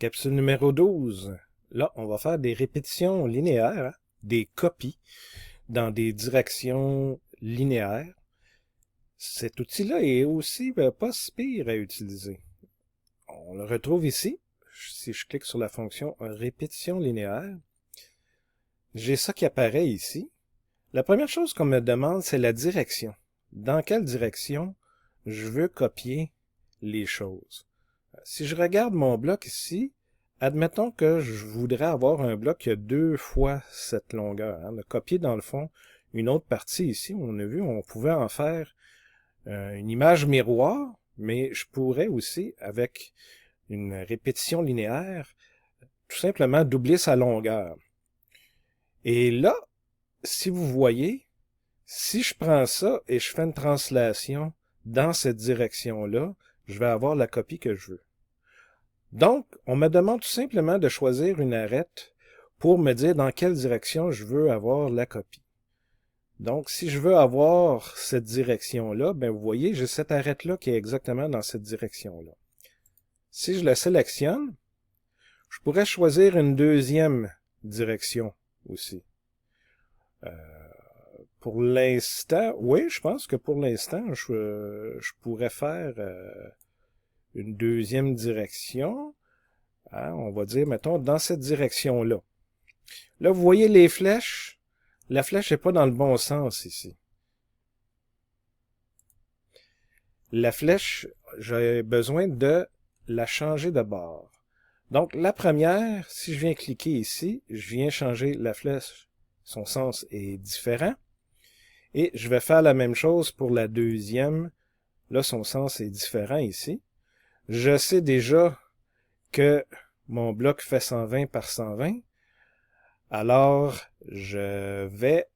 Capsule numéro 12. Là, on va faire des répétitions linéaires, hein, des copies dans des directions linéaires. Cet outil-là est aussi pas si pire à utiliser. On le retrouve ici. Si je clique sur la fonction répétition linéaire, j'ai ça qui apparaît ici. La première chose qu'on me demande, c'est la direction. Dans quelle direction je veux copier les choses? Si je regarde mon bloc ici, admettons que je voudrais avoir un bloc qui a 2 fois cette longueur. Hein, de copier dans le fond une autre partie ici. On a vu, on pouvait en faire une image miroir, mais je pourrais aussi, avec une répétition linéaire, tout simplement doubler sa longueur. Et là, si vous voyez, si je prends ça et je fais une translation dans cette direction-là, je vais avoir la copie que je veux. Donc, on me demande tout simplement de choisir une arête pour me dire dans quelle direction je veux avoir la copie. Donc, si je veux avoir cette direction-là, ben vous voyez, j'ai cette arête-là qui est exactement dans cette direction-là. Si je la sélectionne, je pourrais choisir une deuxième direction aussi. Pour l'instant, oui, je pense que pour l'instant, je pourrais faire une deuxième direction. Hein, on va dire, mettons, dans cette direction-là. Là, vous voyez les flèches. La flèche n'est pas dans le bon sens ici. La flèche, j'ai besoin de la changer de bord. Donc, la première, si je viens cliquer ici, je viens changer la flèche. Son sens est différent. Et je vais faire la même chose pour la deuxième. Là, son sens est différent ici. Je sais déjà que mon bloc fait 120 par 120. Alors, je vais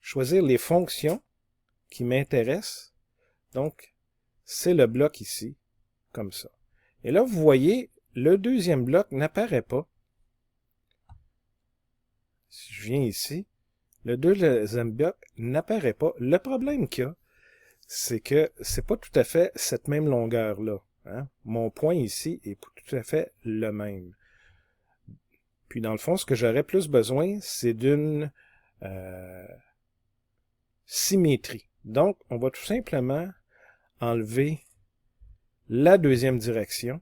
choisir les fonctions qui m'intéressent. Donc, c'est le bloc ici, comme ça. Et là, vous voyez, le deuxième bloc n'apparaît pas. Si je viens ici, le deuxième bloc n'apparaît pas. Le problème qu'il y a, c'est que c'est pas tout à fait cette même longueur-là. Hein? Mon point ici est pas tout à fait le même. Puis dans le fond, ce que j'aurais plus besoin, c'est d'une symétrie. Donc, on va tout simplement enlever la deuxième direction,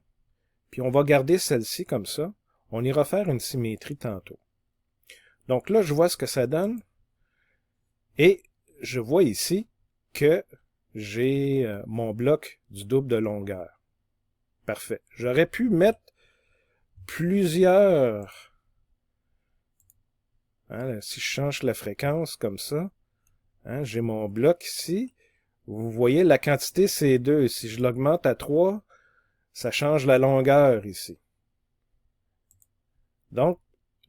puis on va garder celle-ci comme ça. On ira faire une symétrie tantôt. Donc là, je vois ce que ça donne, et je vois ici que j'ai mon bloc du double de longueur. Parfait. J'aurais pu mettre plusieurs... Hein, si je change la fréquence comme ça, hein, j'ai mon bloc ici. Vous voyez, la quantité, c'est 2. Si je l'augmente à 3, ça change la longueur ici. Donc,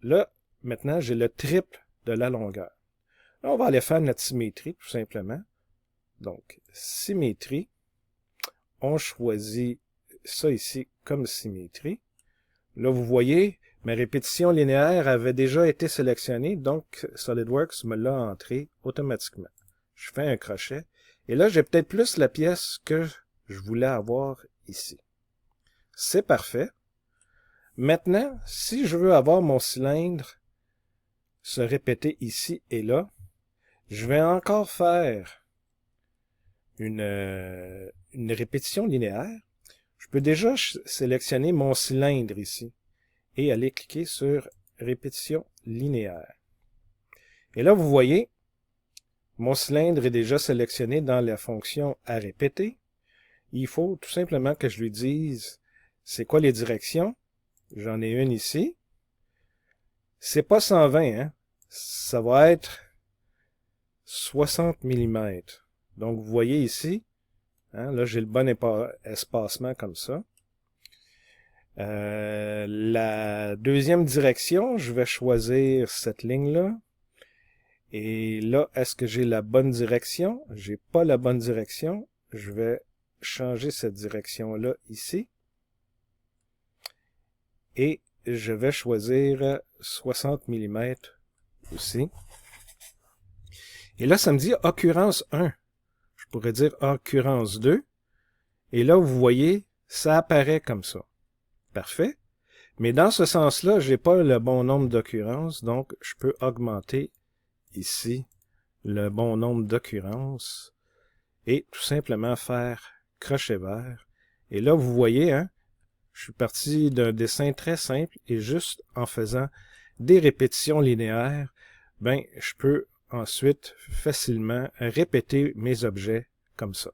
là, maintenant, j'ai le triple de la longueur. Là, on va aller faire notre symétrie, tout simplement. Donc, symétrie. On choisit ça ici comme symétrie. Là, vous voyez, ma répétition linéaire avait déjà été sélectionnée, donc SolidWorks me l'a entré automatiquement. Je fais un crochet, et là, j'ai peut-être plus la pièce que je voulais avoir ici. C'est parfait. Maintenant, si je veux avoir mon cylindre se répéter ici et là, je vais encore faire une répétition linéaire. Je peux déjà sélectionner mon cylindre ici et aller cliquer sur répétition linéaire. Et là, vous voyez, mon cylindre est déjà sélectionné dans la fonction à répéter. Il faut tout simplement que je lui dise c'est quoi les directions. J'en ai une ici. C'est pas 120, hein? Ça va être 60 mm. Donc, vous voyez ici, hein, là, j'ai le bon espacement comme ça. La deuxième direction, je vais choisir cette ligne-là. Et là, est-ce que j'ai la bonne direction? J'ai pas la bonne direction. Je vais changer cette direction-là ici. Et je vais choisir 60 mm aussi. Et là, ça me dit occurrence 1. Je pourrais dire occurrence 2. Et là, vous voyez, ça apparaît comme ça. Parfait. Mais dans ce sens-là, j'ai pas le bon nombre d'occurrences, donc je peux augmenter ici le bon nombre d'occurrences et tout simplement faire crochet vert. Et là, vous voyez, hein, je suis parti d'un dessin très simple et juste en faisant des répétitions linéaires, ben, je peux ensuite facilement répéter mes objets comme ça.